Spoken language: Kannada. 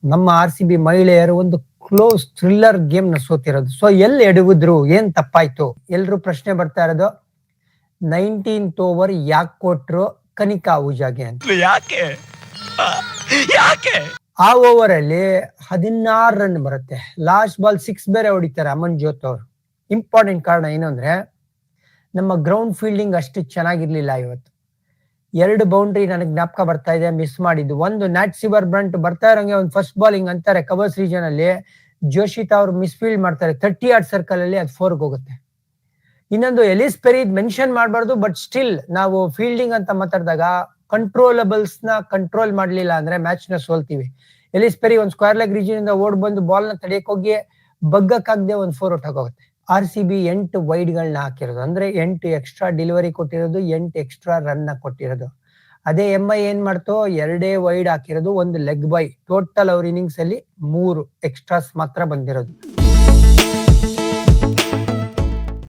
ನಮ್ಮ RCB ಮಹಿಳೆಯರು ಒಂದು ಕ್ಲೋಸ್ ಥ್ರಿಲ್ಲರ್ ಗೇಮ್ ನ ಸೋತಿರೋದು. ಸೊ ಎಲ್ಲಿ ಎಡವಿದ್ರು, ಏನ್ ತಪ್ಪಾಯ್ತು? ಎಲ್ರು ಪ್ರಶ್ನೆ ಬರ್ತಾ ಇರೋದು 19th ಓವರ್ ಯಾಕೆ ಕೊಟ್ರು ಕನಿಕಾ ಆಹುಜಾಗೆ ಅಂತ. ಯಾಕೆ ಆ ಓವರ್ ಅಲ್ಲಿ 16 ರನ್ ಬರುತ್ತೆ. ಲಾಸ್ಟ್ ಬಾಲ್ 6 ಬೇರೆ ಹೊಡಿತಾರೆ ಅಮನ್ಜೋತ್ ಅವರು. ಇಂಪಾರ್ಟೆಂಟ್ ಕಾರಣ ಏನು ಅಂದ್ರೆ ನಮ್ಮ ಗ್ರೌಂಡ್ ಫೀಲ್ಡಿಂಗ್ ಅಷ್ಟು ಚೆನ್ನಾಗಿರ್ಲಿಲ್ಲ ಇವತ್ತು. 2 ಬೌಂಡ್ರಿ ನನಗೆ ಜ್ಞಾಪಕ ಬರ್ತಾ ಇದೆ ಮಿಸ್ ಮಾಡಿದ್ದು. ಒಂದು ನ್ಯಾಟ್ ಸಿವರ್ ಬ್ರಂಟ್ ಬರ್ತಾ ಇರೋಂಗೆ ಒಂದು ಫಸ್ಟ್ ಬಾಲಿಂಗ್ ಅಂತಾರೆ ಕವರ್ಸ್ ರೀಜನ್ ಅಲ್ಲಿ ಜೋಶಿತಾ ಅವರು ಮಿಸ್ ಫೀಲ್ಡ್ ಮಾಡ್ತಾರೆ. 30 ಯಾರ್ಡ್ ಸರ್ಕಲ್ ಅಲ್ಲಿ ಅದು 4 ಹೋಗುತ್ತೆ. ಇನ್ನೊಂದು ಎಲಿಸ್ ಪೆರಿ ಮೆನ್ಷನ್ ಮಾಡಬಾರ್ದು, ಬಟ್ ಸ್ಟಿಲ್ ನಾವು ಫೀಲ್ಡಿಂಗ್ ಅಂತ ಮಾತಾಡಿದಾಗ ಕಂಟ್ರೋಲಬಲ್ಸ್ ನ ಕಂಟ್ರೋಲ್ ಮಾಡ್ಲಿಲ್ಲ ಅಂದ್ರೆ ಮ್ಯಾಚ್ ನ ಸೋಲ್ತೀವಿ. ಎಲಿಸ್ ಪೆರಿ ಒಂದು ಸ್ಕ್ವೇರ್ ಲೆಗ್ ರೀಜನ್ ಇಂದ ಓಡ್ ಬಂದು ಬಾಲ್ ನ ತಡೆಯಕ್ ಹೋಗಿ ಬಗ್ಗಕ್ಕಾಗದೆ ಒಂದು 4 ಔಟ್ ಆಗೋಗುತ್ತೆ. RCB 8 ವೈಡ್ ಗಳನ್ನ ಹಾಕಿರೋದು, ಅಂದ್ರೆ 8 ಎಕ್ಸ್ಟ್ರಾ ಡೆಲಿವರಿ ಕೊಟ್ಟಿರೋದು, 8 ಎಕ್ಸ್ಟ್ರಾ ರನ್ ನ ಕೊಟ್ಟಿರೋದು. ಅದೇ MI ಏನ್ ಮಾಡ್ತು, 2 ವೈಡ್ ಹಾಕಿರೋದು, 1 ಲೆಗ್ ಬೈ. ಟೋಟಲ್ ಅವ್ರ ಇನ್ನಿಂಗ್ಸ್ ಅಲ್ಲಿ 3 ಎಕ್ಸ್ಟ್ರಾಸ್ ಮಾತ್ರ ಬಂದಿರೋದು.